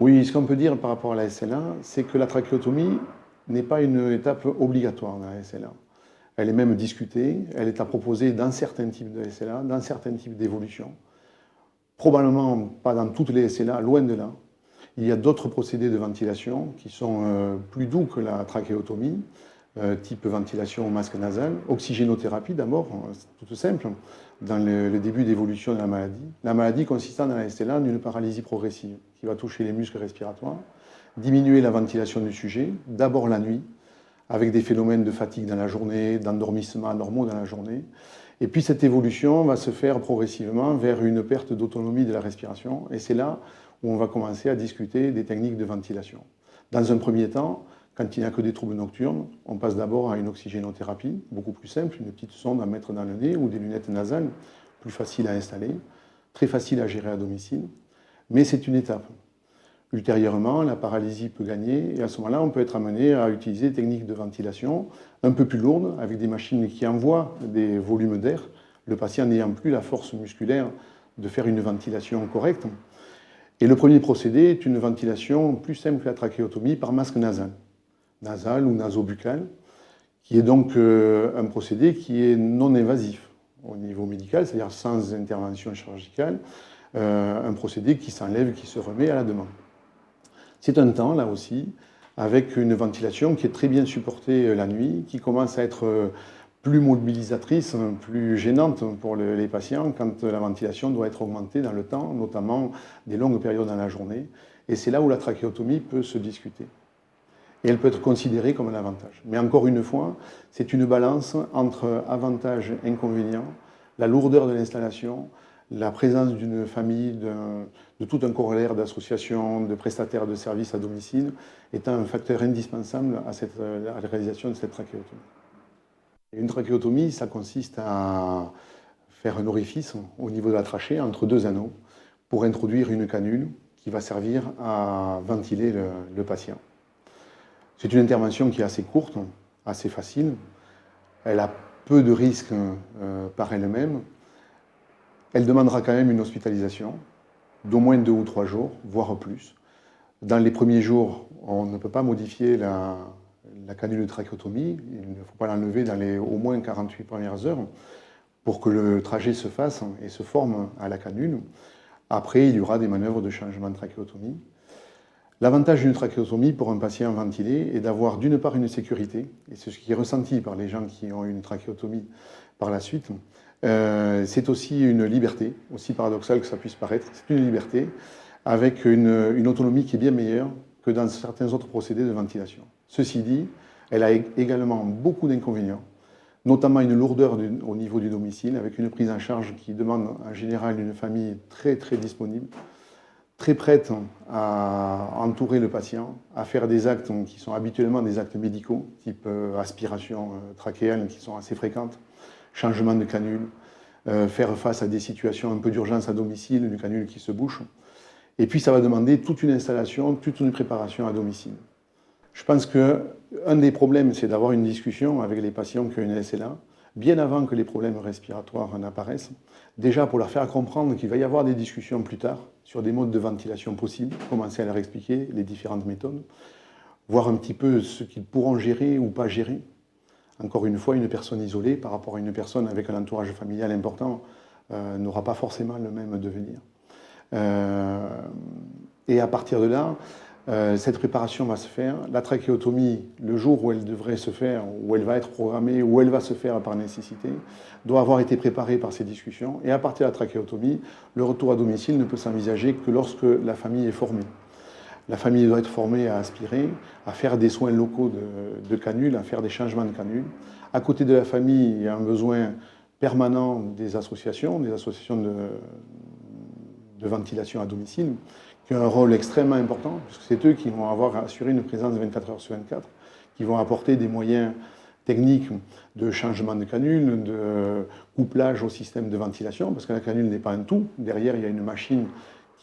Oui, ce qu'on peut dire par rapport à la SLA, c'est que la trachéotomie n'est pas une étape obligatoire dans la SLA. Elle est même discutée, elle est à proposer dans certains types de SLA, dans certains types d'évolutions. Probablement pas dans toutes les SLA, loin de là. Il y a d'autres procédés de ventilation qui sont plus doux que la trachéotomie, type ventilation au masque nasal, oxygénothérapie d'abord, c'est tout simple, dans le début d'évolution de la maladie. La maladie consistant dans la SLA d'une paralysie progressive qui va toucher les muscles respiratoires, diminuer la ventilation du sujet, d'abord la nuit, avec des phénomènes de fatigue dans la journée, d'endormissement anormaux dans la journée. Et puis cette évolution va se faire progressivement vers une perte d'autonomie de la respiration, et c'est là où on va commencer à discuter des techniques de ventilation. Dans un premier temps, quand il n'y a que des troubles nocturnes, on passe d'abord à une oxygénothérapie, beaucoup plus simple, une petite sonde à mettre dans le nez ou des lunettes nasales, plus facile à installer, très facile à gérer à domicile, mais c'est une étape. Ultérieurement, la paralysie peut gagner et à ce moment-là, on peut être amené à utiliser des techniques de ventilation un peu plus lourdes, avec des machines qui envoient des volumes d'air, le patient n'ayant plus la force musculaire de faire une ventilation correcte. Et le premier procédé est une ventilation plus simple que la trachéotomie par masque nasal ou nasobuccal, qui est donc un procédé qui est non invasif au niveau médical, c'est-à-dire sans intervention chirurgicale, un procédé qui s'enlève, qui se remet à la demande. C'est un temps, là aussi, avec une ventilation qui est très bien supportée la nuit, qui commence à être plus mobilisatrice, plus gênante pour les patients quand la ventilation doit être augmentée dans le temps, notamment des longues périodes dans la journée. Et c'est là où la trachéotomie peut se discuter. Et elle peut être considérée comme un avantage. Mais encore une fois, c'est une balance entre avantages et inconvénients, la lourdeur de l'installation, la présence d'une famille, de tout un corollaire d'associations, de prestataires de services à domicile, étant un facteur indispensable à la réalisation de cette trachéotomie. Une trachéotomie, ça consiste à faire un orifice au niveau de la trachée, entre deux anneaux, pour introduire une canule qui va servir à ventiler le patient. C'est une intervention qui est assez courte, assez facile. Elle a peu de risques par elle-même. Elle demandera quand même une hospitalisation d'au moins 2 ou 3 jours, voire plus. Dans les premiers jours, on ne peut pas modifier la canule de trachéotomie. Il ne faut pas l'enlever dans les au moins 48 premières heures pour que le trajet se fasse et se forme à la canule. Après, il y aura des manœuvres de changement de trachéotomie. L'avantage d'une trachéotomie pour un patient ventilé est d'avoir d'une part une sécurité, et c'est ce qui est ressenti par les gens qui ont eu une trachéotomie par la suite. C'est aussi une liberté, aussi paradoxale que ça puisse paraître, c'est une liberté avec une autonomie qui est bien meilleure que dans certains autres procédés de ventilation. Ceci dit, elle a également beaucoup d'inconvénients, notamment une lourdeur au niveau du domicile, avec une prise en charge qui demande en général une famille très très disponible, très prête à entourer le patient, à faire des actes qui sont habituellement des actes médicaux, type aspiration trachéenne, qui sont assez fréquentes, changement de canule, faire face à des situations un peu d'urgence à domicile, une canule qui se bouche. Et puis ça va demander toute une installation, toute une préparation à domicile. Je pense qu'un des problèmes, c'est d'avoir une discussion avec les patients qui ont une SLA, bien avant que les problèmes respiratoires en apparaissent, déjà pour leur faire comprendre qu'il va y avoir des discussions plus tard sur des modes de ventilation possibles, commencer à leur expliquer les différentes méthodes, voir un petit peu ce qu'ils pourront gérer ou pas gérer. Encore une fois, une personne isolée par rapport à une personne avec un entourage familial important n'aura pas forcément le même devenir. Et à partir de là, cette préparation va se faire. La trachéotomie, le jour où elle devrait se faire, où elle va être programmée, où elle va se faire par nécessité, doit avoir été préparée par ces discussions. Et à partir de la trachéotomie, le retour à domicile ne peut s'envisager que lorsque la famille est formée. La famille doit être formée à aspirer, à faire des soins locaux de canule, à faire des changements de canule. À côté de la famille, il y a un besoin permanent des associations de ventilation à domicile, qui ont un rôle extrêmement important, puisque c'est eux qui vont avoir assuré une présence 24 heures sur 24, qui vont apporter des moyens techniques de changement de canule, de couplage au système de ventilation, parce que la canule n'est pas un tout. Derrière, il y a une machine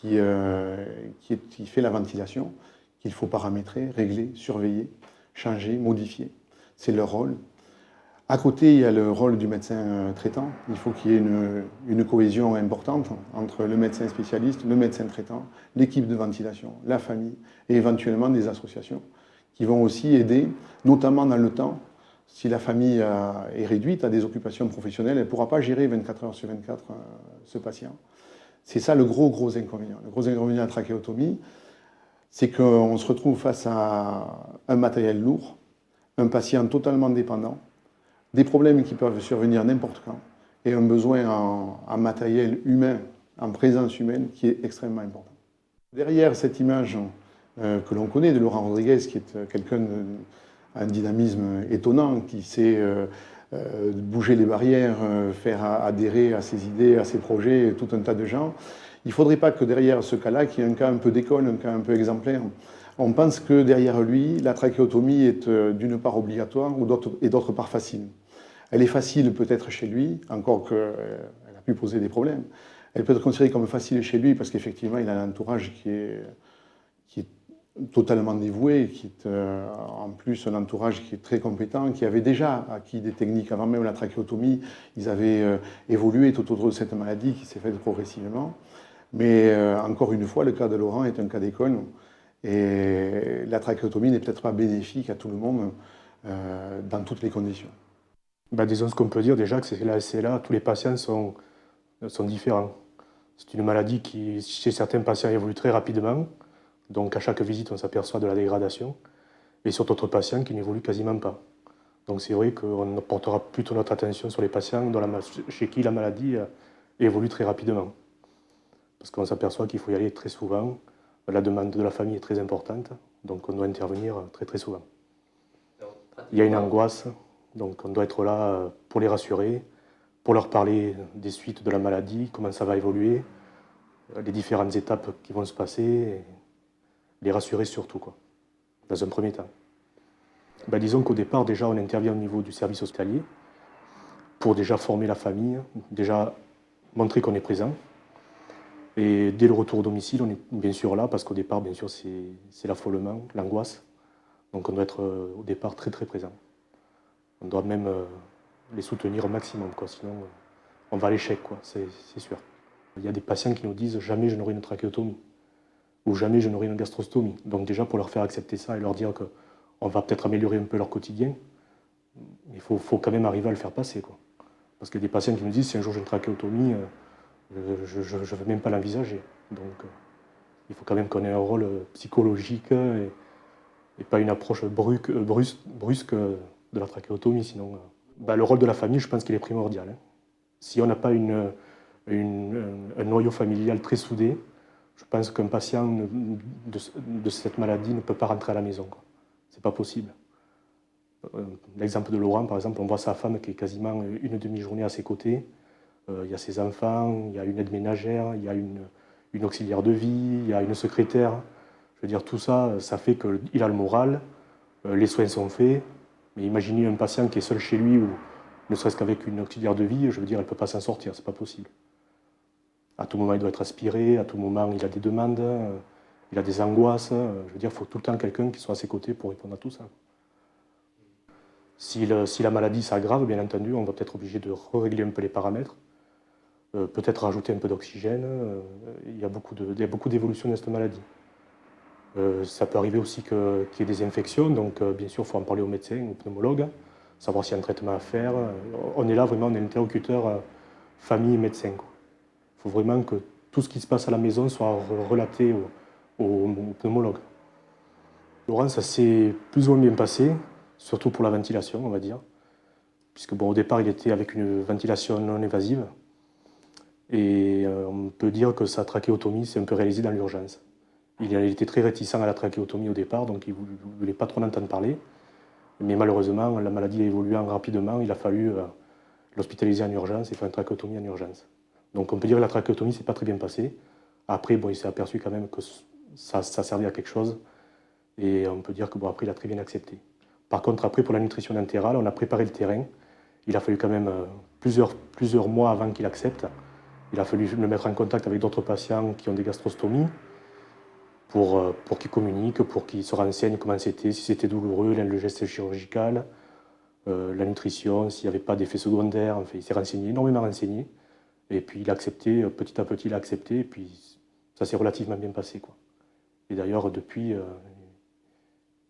qui fait la ventilation, qu'il faut paramétrer, régler, surveiller, changer, modifier. C'est leur rôle. À côté, il y a le rôle du médecin traitant. Il faut qu'il y ait une cohésion importante entre le médecin spécialiste, le médecin traitant, l'équipe de ventilation, la famille et éventuellement des associations qui vont aussi aider, notamment dans le temps. Si la famille est réduite à des occupations professionnelles, elle ne pourra pas gérer 24 heures sur 24 ce patient. C'est ça le gros inconvénient. Le gros inconvénient de la trachéotomie, c'est qu'on se retrouve face à un matériel lourd, un patient totalement dépendant, des problèmes qui peuvent survenir n'importe quand, et un besoin en matériel humain, en présence humaine, qui est extrêmement important. Derrière cette image que l'on connaît de Laurent Rodriguez, qui est quelqu'un d'un dynamisme étonnant, qui sait bouger les barrières, faire adhérer à ses idées, à ses projets, tout un tas de gens, il ne faudrait pas que derrière ce cas-là, qui est un cas un peu d'école, un cas un peu exemplaire, on pense que derrière lui, la trachéotomie est d'une part obligatoire et d'autre part facile. Elle est facile peut-être chez lui, encore qu'elle a pu poser des problèmes. Elle peut être considérée comme facile chez lui parce qu'effectivement, il a un entourage qui est totalement dévoué, qui est en plus un entourage qui est très compétent, qui avait déjà acquis des techniques avant même la trachéotomie. Ils avaient évolué tout autour de cette maladie qui s'est faite progressivement. Mais encore une fois, le cas de Laurent est un cas d'école. Et la trachéotomie n'est peut-être pas bénéfique à tout le monde dans toutes les conditions. Disons ce qu'on peut dire déjà, que c'est la SLA, tous les patients sont différents. C'est une maladie qui, chez certains patients, évolue très rapidement. Donc à chaque visite, on s'aperçoit de la dégradation. Et sur d'autres patients qui n'évoluent quasiment pas. Donc c'est vrai qu'on portera plutôt notre attention sur les patients chez qui la maladie évolue très rapidement. Parce qu'on s'aperçoit qu'il faut y aller très souvent. La demande de la famille est très importante, donc on doit intervenir très souvent. Il y a une angoisse, donc on doit être là pour les rassurer, pour leur parler des suites de la maladie, comment ça va évoluer, les différentes étapes qui vont se passer, et les rassurer surtout, dans un premier temps. Disons qu'au départ, déjà, on intervient au niveau du service hospitalier pour déjà former la famille, déjà montrer qu'on est présent. Et dès le retour au domicile, on est bien sûr là, parce qu'au départ, bien sûr, c'est l'affolement, l'angoisse. Donc on doit être au départ très présent. On doit même les soutenir au maximum, sinon on va à l'échec, c'est sûr. Il y a des patients qui nous disent « jamais je n'aurai une trachéotomie » ou « jamais je n'aurai une gastrostomie ». Donc déjà, pour leur faire accepter ça et leur dire qu'on va peut-être améliorer un peu leur quotidien, il faut quand même arriver à le faire passer, Parce qu'il y a des patients qui nous disent « si un jour j'ai une trachéotomie, je ne veux même pas l'envisager ». Donc il faut quand même qu'on ait un rôle psychologique et pas une approche brusque de la trachéotomie. Sinon, le rôle de la famille, je pense qu'il est primordial. Si on n'a pas un noyau familial très soudé, je pense qu'un patient de cette maladie ne peut pas rentrer à la maison. C'est pas possible. L'exemple de Laurent, par exemple, on voit sa femme qui est quasiment une demi-journée à ses côtés. Il y a ses enfants, il y a une aide ménagère, il y a une auxiliaire de vie, il y a une secrétaire. Je veux dire, tout ça, ça fait qu'il a le moral, les soins sont faits. Mais imaginez un patient qui est seul chez lui ou ne serait-ce qu'avec une auxiliaire de vie, je veux dire, elle ne peut pas s'en sortir, c'est pas possible. À tout moment, il doit être aspiré, à tout moment, il a des demandes, il a des angoisses. Je veux dire, il faut tout le temps quelqu'un qui soit à ses côtés pour répondre à tout ça. Si la maladie s'aggrave, bien entendu, on va peut-être obligé de régler un peu les paramètres, peut-être rajouter un peu d'oxygène. Il y a beaucoup d'évolutions de cette maladie. Ça peut arriver aussi qu'il y ait des infections, donc bien sûr, il faut en parler au médecin, au pneumologue, savoir s'il y a un traitement à faire. On est là vraiment, on est interlocuteur famille et médecin. Il faut vraiment que tout ce qui se passe à la maison soit relaté au pneumologue. Laurent, ça s'est plus ou moins bien passé, surtout pour la ventilation, on va dire. Puisque au départ, il était avec une ventilation non invasive. Et on peut dire que sa trachéotomie s'est un peu réalisée dans l'urgence. Il était très réticent à la trachéotomie au départ, donc il ne voulait pas trop en entendre parler. Mais malheureusement, la maladie évoluant rapidement, il a fallu l'hospitaliser en urgence et faire une trachéotomie en urgence. Donc on peut dire que la trachéotomie ne s'est pas très bien passée. Après, il s'est aperçu quand même que ça servait à quelque chose. Et on peut dire qu'après, il a très bien accepté. Par contre, après, pour la nutrition entérale, on a préparé le terrain. Il a fallu quand même plusieurs mois avant qu'il accepte. Il a fallu le mettre en contact avec d'autres patients qui ont des gastrostomies pour qu'ils communiquent, pour qu'ils se renseignent comment c'était, si c'était douloureux, le geste chirurgical. la nutrition, s'il n'y avait pas d'effets secondaires. Enfin, il s'est renseigné, énormément renseigné. Et puis il a accepté, petit à petit il a accepté, et puis ça s'est relativement bien passé, quoi. Et d'ailleurs, depuis,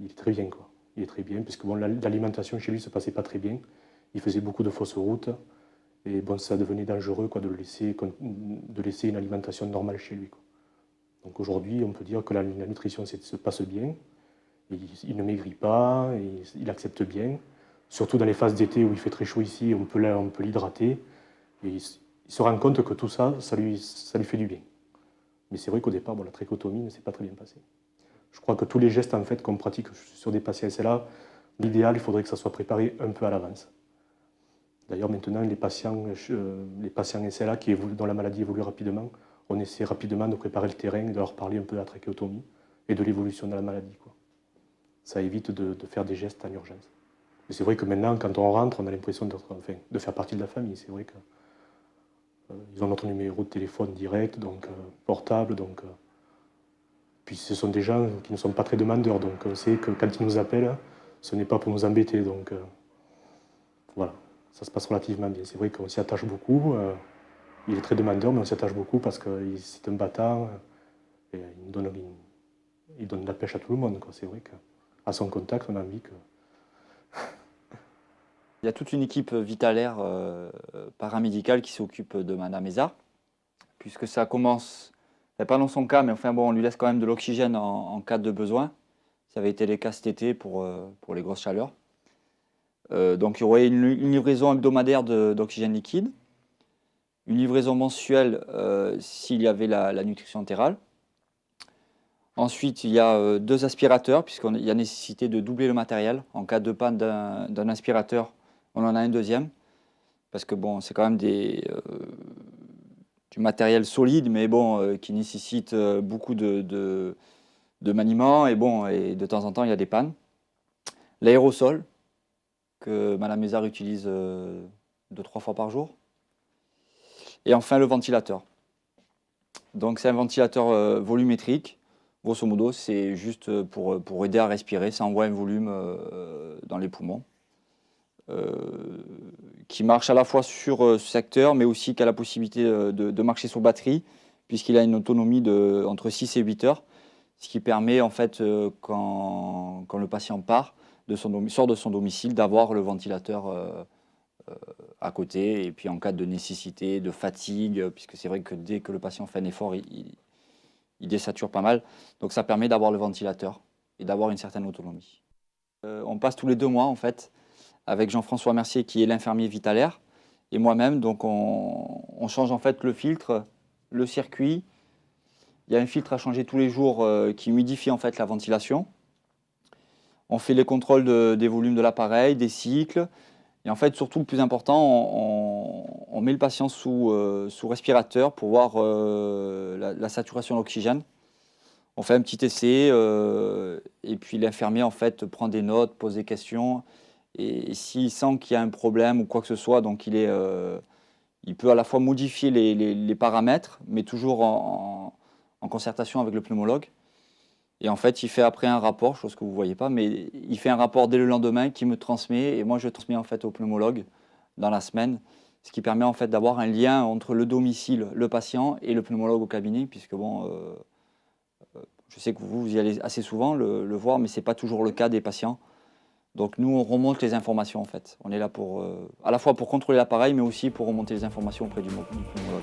il est très bien, quoi. Il est très bien, parce que bon, l'alimentation chez lui ne se passait pas très bien. Il faisait beaucoup de fausses routes, et bon, ça devenait dangereux, quoi, de laisser une alimentation normale chez lui, quoi. Donc aujourd'hui, on peut dire que la nutrition se passe bien. Il ne maigrit pas, il accepte bien. Surtout dans les phases d'été où il fait très chaud ici, on peut l'hydrater. Et il se rend compte que tout ça, ça lui fait du bien. Mais c'est vrai qu'au départ, bon, la trachéotomie ne s'est pas très bien passée. Je crois que tous les gestes en fait, qu'on pratique sur des patients SLA, l'idéal, il faudrait que ça soit préparé un peu à l'avance. D'ailleurs, maintenant, les patients SLA dont la maladie évolue rapidement, on essaie rapidement de préparer le terrain et de leur parler un peu de la trachéotomie et de l'évolution de la maladie, quoi. Ça évite de faire des gestes en urgence. Mais c'est vrai que maintenant, quand on rentre, on a l'impression de faire partie de la famille. C'est vrai qu'ils ont notre numéro de téléphone direct, donc portable. Puis ce sont des gens qui ne sont pas très demandeurs. Donc on sait que quand ils nous appellent, ce n'est pas pour nous embêter. Donc voilà, ça se passe relativement bien. C'est vrai qu'on s'y attache beaucoup. Il est très demandeur, mais on s'y attache beaucoup parce que c'est un battant. Et il donne de la pêche à tout le monde, quoi. C'est vrai qu'à son contact, on a envie que... Il y a toute une équipe vitalaire paramédicale qui s'occupe de Madame Eza, puisque ça commence, pas dans son cas, mais enfin bon, on lui laisse quand même de l'oxygène en cas de besoin. Ça avait été le cas cet été pour les grosses chaleurs. Donc il y aurait une livraison hebdomadaire d'oxygène liquide, une livraison mensuelle s'il y avait la nutrition entérale. Ensuite, il y a 2 aspirateurs, puisqu'il y a nécessité de doubler le matériel. En cas de panne d'un aspirateur, on en a un deuxième. Parce que bon, c'est quand même du matériel solide, mais bon, qui nécessite beaucoup de maniement. Et bon, et de temps en temps, il y a des pannes. L'aérosol, que Madame Mézard utilise 2-3 fois par jour. Et enfin, le ventilateur. Donc, c'est un ventilateur volumétrique. Grosso modo, c'est juste pour aider à respirer. Ça envoie un volume dans les poumons qui marche à la fois sur ce secteur, mais aussi qui a la possibilité de marcher sur batterie, puisqu'il a une autonomie entre 6 et 8 heures, ce qui permet, en fait, quand le patient sort de son domicile, d'avoir le ventilateur à côté, et puis en cas de nécessité, de fatigue, puisque c'est vrai que dès que le patient fait un effort, il désature pas mal. Donc ça permet d'avoir le ventilateur et d'avoir une certaine autonomie. On passe tous les 2 mois en fait avec Jean-François Mercier qui est l'infirmier vitalaire et moi-même. Donc on change en fait le filtre, le circuit. Il y a un filtre à changer tous les jours qui humidifie en fait la ventilation. On fait les contrôles des volumes de l'appareil, des cycles. Et en fait, surtout le plus important, on met le patient sous respirateur pour voir la saturation d'oxygène. On fait un petit essai et puis l'infirmier en fait prend des notes, pose des questions. Et s'il sent qu'il y a un problème ou quoi que ce soit, donc il peut à la fois modifier les paramètres, mais toujours en concertation avec le pneumologue. Et en fait, il fait après un rapport, chose que vous ne voyez pas, mais il fait un rapport dès le lendemain qui me transmet, et moi je transmets en fait au pneumologue dans la semaine, ce qui permet en fait d'avoir un lien entre le domicile, le patient et le pneumologue au cabinet, puisque bon, je sais que vous y allez assez souvent le voir, mais ce n'est pas toujours le cas des patients. Donc nous, on remonte les informations en fait. On est là à la fois pour contrôler l'appareil, mais aussi pour remonter les informations auprès du pneumologue.